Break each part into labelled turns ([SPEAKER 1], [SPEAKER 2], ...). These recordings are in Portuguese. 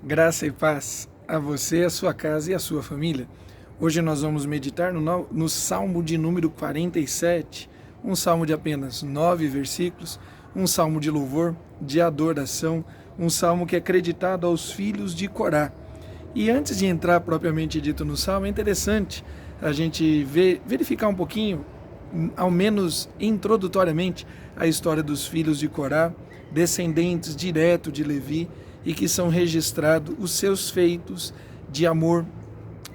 [SPEAKER 1] Graça e paz a você, a sua casa e a sua família. Hoje nós vamos meditar no Salmo de número 47, um salmo de apenas 9 versículos, um salmo de louvor, de adoração, um salmo que é acreditado aos filhos de Corá. E antes de entrar propriamente dito no salmo, é interessante a gente verificar um pouquinho, ao menos introdutoriamente, a história dos filhos de Corá, descendentes direto de Levi, e que são registrados os seus feitos de amor,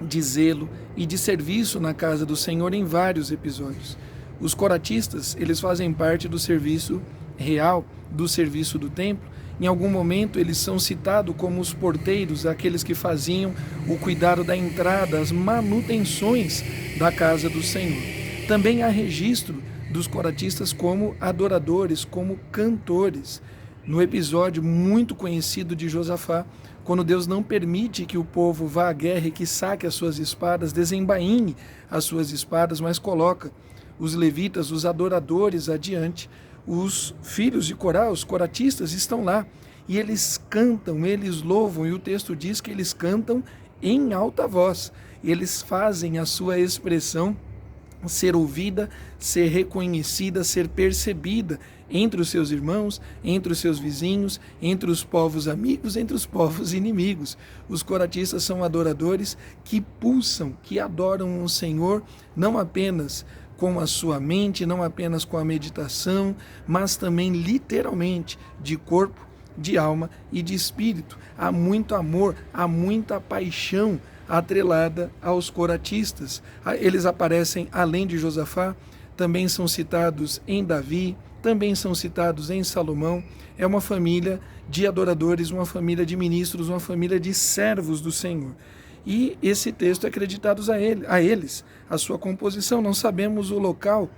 [SPEAKER 1] de zelo e de serviço na casa do Senhor em vários episódios. Os coratistas, eles fazem parte do serviço real, do serviço do templo. Em algum momento eles são citados como os porteiros, aqueles que faziam o cuidado da entrada, as manutenções da casa do Senhor. Também há registro dos coratistas como adoradores, como cantores. No episódio muito conhecido de Josafá, quando Deus não permite que o povo vá à guerra e que saque as suas espadas, desembainhe as suas espadas, mas coloca os levitas, os adoradores adiante, os filhos de Corá, os coratistas, estão lá e eles cantam, eles louvam, e o texto diz que eles cantam em alta voz, eles fazem a sua expressão ser ouvida, ser reconhecida, ser percebida entre os seus irmãos, entre os seus vizinhos, entre os povos amigos, entre os povos inimigos. Os coratistas são adoradores que pulsam, que adoram o Senhor, não apenas com a sua mente, não apenas com a meditação, mas também literalmente de corpo, de alma e de espírito. Há muito amor, há muita paixão atrelada aos coratistas. Eles aparecem além de Josafá, também são citados em Davi, também são citados em Salomão. É uma família de adoradores, uma família de ministros, uma família de servos do Senhor. E esse texto é acreditado a eles, a sua composição. Não sabemos o local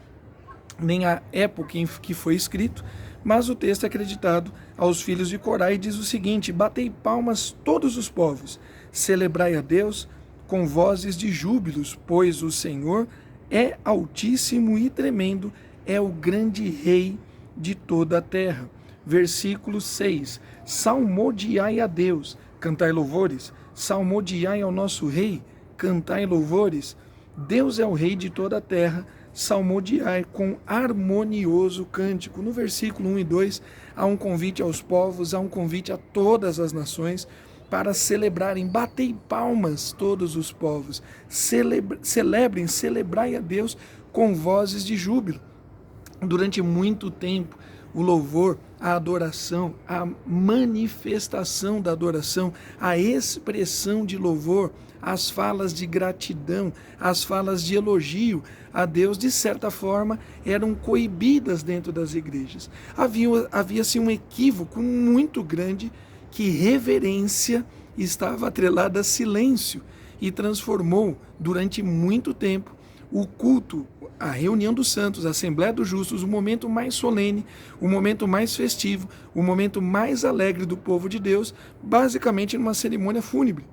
[SPEAKER 1] nem a época em que foi escrito, mas o texto é acreditado aos filhos de Corá e diz o seguinte: batei palmas todos os povos, celebrai a Deus com vozes de júbilos, pois o Senhor é altíssimo e tremendo, é o grande rei de toda a terra. Versículo 6, salmodiai a Deus, cantai louvores, salmodiai ao nosso rei, cantai louvores, Deus é o rei de toda a terra, salmodiai com harmonioso cântico. No versículo 1 e 2, há um convite aos povos, há um convite a todas as nações para celebrarem. Batei palmas todos os povos, celebrem, celebrai a Deus com vozes de júbilo. Durante muito tempo, o louvor, a adoração, a manifestação da adoração, a expressão de louvor, as falas de gratidão, as falas de elogio a Deus, de certa forma, eram coibidas dentro das igrejas. Havia-se um equívoco muito grande que reverência estava atrelada a silêncio e transformou, durante muito tempo, o culto, a reunião dos santos, a Assembleia dos Justos, o momento mais solene, o momento mais festivo, o momento mais alegre do povo de Deus, basicamente numa cerimônia fúnebre.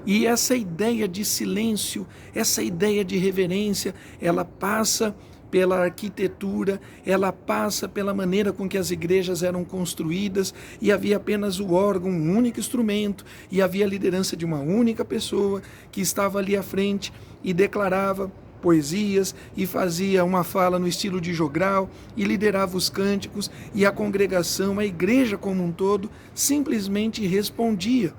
[SPEAKER 1] E essa ideia de silêncio, essa ideia de reverência, ela passa pela arquitetura, ela passa pela maneira com que as igrejas eram construídas, e havia apenas o órgão, um único instrumento, e havia a liderança de uma única pessoa que estava ali à frente e declarava poesias e fazia uma fala no estilo de jogral e liderava os cânticos, e a congregação, a igreja como um todo, simplesmente respondia.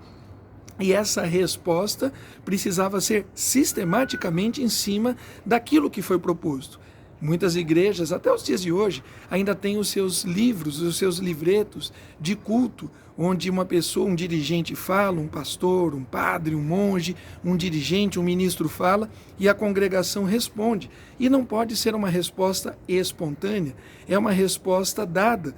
[SPEAKER 1] E essa resposta precisava ser sistematicamente em cima daquilo que foi proposto. Muitas igrejas, até os dias de hoje, ainda têm os seus livros, os seus livretos de culto, onde uma pessoa, um dirigente fala, um pastor, um padre, um monge, um dirigente, um ministro fala, e a congregação responde. E não pode ser uma resposta espontânea, é uma resposta dada.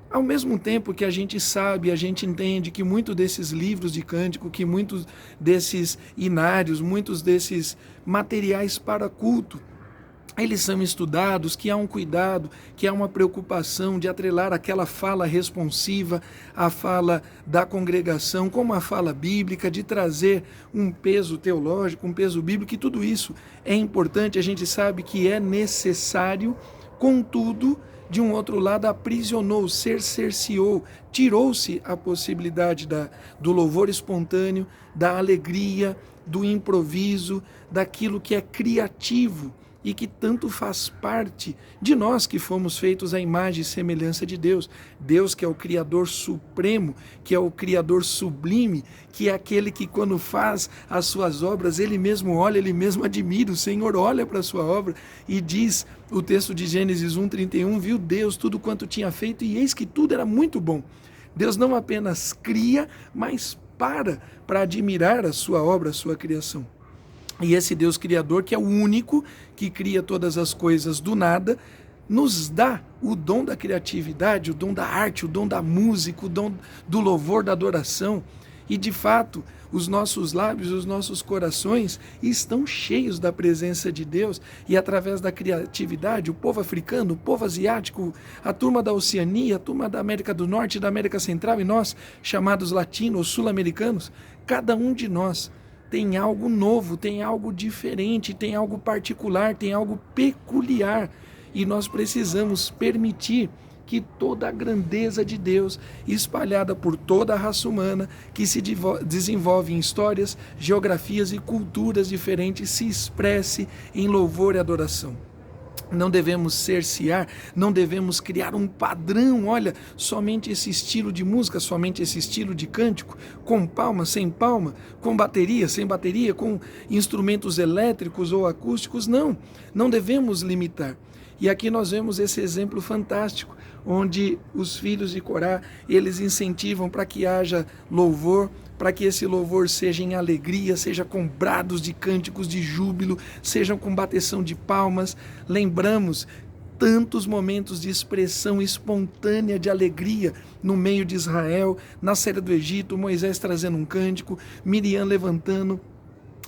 [SPEAKER 1] Ao mesmo tempo que a gente sabe, a gente entende que muitos desses livros de cântico, que muitos desses inários, muitos desses materiais para culto, eles são estudados, que há um cuidado, que há uma preocupação de atrelar aquela fala responsiva à fala da congregação, como a fala bíblica, de trazer um peso teológico, um peso bíblico, e tudo isso é importante, a gente sabe que é necessário, contudo, de um outro lado aprisionou, cerceou, tirou-se a possibilidade do louvor espontâneo, da alegria, do improviso, daquilo que é criativo e que tanto faz parte de nós que fomos feitos à imagem e semelhança de Deus. Deus que é o Criador supremo, que é o Criador sublime, que é aquele que quando faz as suas obras, Ele mesmo olha, Ele mesmo admira. O Senhor olha para a sua obra e diz, o texto de Gênesis 1:31, viu Deus tudo quanto tinha feito e eis que tudo era muito bom. Deus não apenas cria, mas para admirar a sua obra, a sua criação. E esse Deus Criador, que é o único que cria todas as coisas do nada, nos dá o dom da criatividade, o dom da arte, o dom da música, o dom do louvor, da adoração. E de fato, os nossos lábios, os nossos corações estão cheios da presença de Deus, e através da criatividade, o povo africano, o povo asiático, a turma da Oceania, a turma da América do Norte, da América Central, e nós, chamados latinos, sul-americanos, cada um de nós tem algo novo, tem algo diferente, tem algo particular, tem algo peculiar. E nós precisamos permitir que toda a grandeza de Deus, espalhada por toda a raça humana, que se desenvolve em histórias, geografias e culturas diferentes, se expresse em louvor e adoração. Não devemos cercear, não devemos criar um padrão, olha, somente esse estilo de música, somente esse estilo de cântico, com palma, sem palma, com bateria, sem bateria, com instrumentos elétricos ou acústicos, não devemos limitar. E aqui nós vemos esse exemplo fantástico, onde os filhos de Corá, eles incentivam para que haja louvor, para que esse louvor seja em alegria, seja com brados de cânticos de júbilo, sejam com bateção de palmas. Lembramos tantos momentos de expressão espontânea de alegria no meio de Israel, na saída do Egito, Moisés trazendo um cântico, Miriam levantando,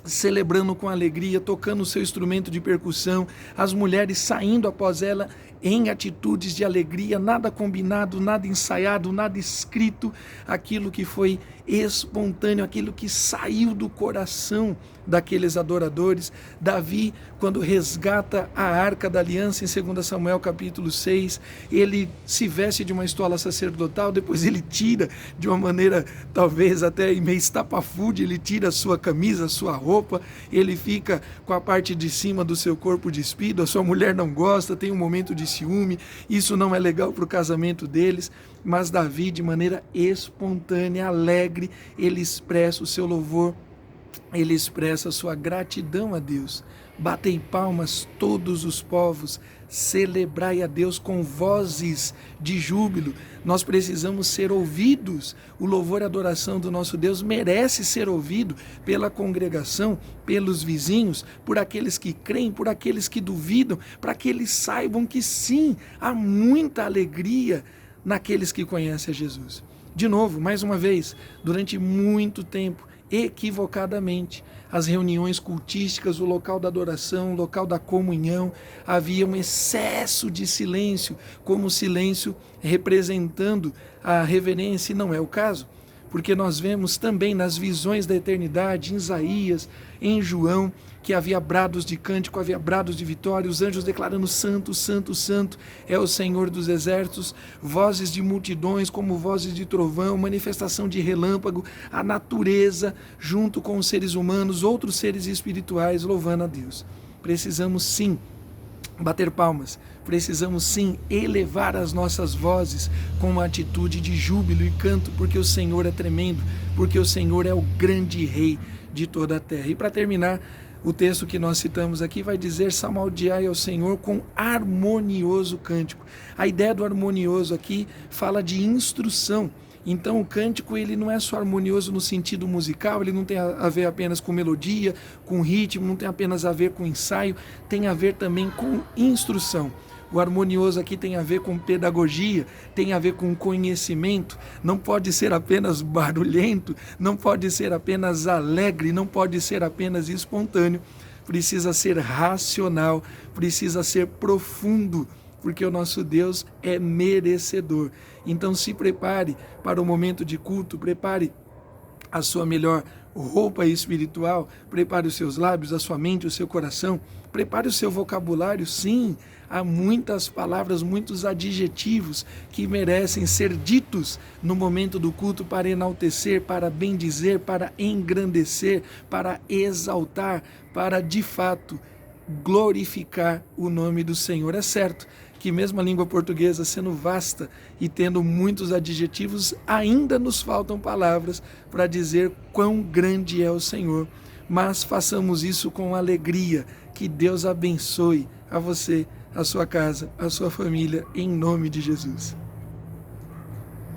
[SPEAKER 1] celebrando com alegria, tocando o seu instrumento de percussão, as mulheres saindo após ela em atitudes de alegria, nada combinado, nada ensaiado, nada escrito, aquilo que foi espontâneo, aquilo que saiu do coração daqueles adoradores. Davi, quando resgata a Arca da Aliança em 2 Samuel capítulo 6, ele se veste de uma estola sacerdotal, depois ele tira de uma maneira talvez até meio estapafúrdia, ele tira a sua camisa, a sua roupa, ele fica com a parte de cima do seu corpo despido, a sua mulher não gosta, tem um momento de ciúme, isso não é legal para o casamento deles, mas Davi, de maneira espontânea, alegre, ele expressa o seu louvor, ele expressa a sua gratidão a Deus. Batei palmas todos os povos, celebrai a Deus com vozes de júbilo. Nós precisamos ser ouvidos. O louvor e a adoração do nosso Deus merece ser ouvido pela congregação, pelos vizinhos, por aqueles que creem, por aqueles que duvidam, para que eles saibam que sim, há muita alegria naqueles que conhecem a Jesus. De novo, mais uma vez, durante muito tempo, equivocadamente, as reuniões cultísticas, o local da adoração, o local da comunhão, havia um excesso de silêncio, como silêncio representando a reverência, e não é o caso, porque nós vemos também nas visões da eternidade, em Isaías, em João, que havia brados de cântico, havia brados de vitória, os anjos declarando santo, santo, santo é o Senhor dos exércitos, vozes de multidões como vozes de trovão, manifestação de relâmpago, a natureza junto com os seres humanos, outros seres espirituais louvando a Deus. Precisamos sim bater palmas, precisamos sim elevar as nossas vozes com uma atitude de júbilo e canto, porque o Senhor é tremendo, porque o Senhor é o grande Rei de toda a terra. E para terminar, o texto que nós citamos aqui vai dizer: salmodiai ao Senhor com harmonioso cântico. A ideia do harmonioso aqui fala de instrução. Então o cântico ele não é só harmonioso no sentido musical, ele não tem a ver apenas com melodia, com ritmo, não tem apenas a ver com ensaio, tem a ver também com instrução. O harmonioso aqui tem a ver com pedagogia, tem a ver com conhecimento, não pode ser apenas barulhento, não pode ser apenas alegre, não pode ser apenas espontâneo, precisa ser racional, precisa ser profundo, porque o nosso Deus é merecedor. Então se prepare para o momento de culto, prepare a sua melhor roupa espiritual. Prepare os seus lábios, a sua mente, o seu coração. Prepare o seu vocabulário, sim. Há muitas palavras, muitos adjetivos que merecem ser ditos no momento do culto para enaltecer, para bendizer, para engrandecer, para exaltar, para de fato glorificar o nome do Senhor. É certo que mesmo a língua portuguesa sendo vasta e tendo muitos adjetivos, ainda nos faltam palavras para dizer quão grande é o Senhor. Mas façamos isso com alegria. Que Deus abençoe a você, a sua casa, a sua família, em nome de Jesus.